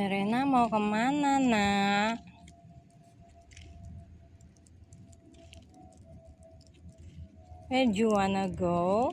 Serena mau kemana, nak? Where do you wanna go?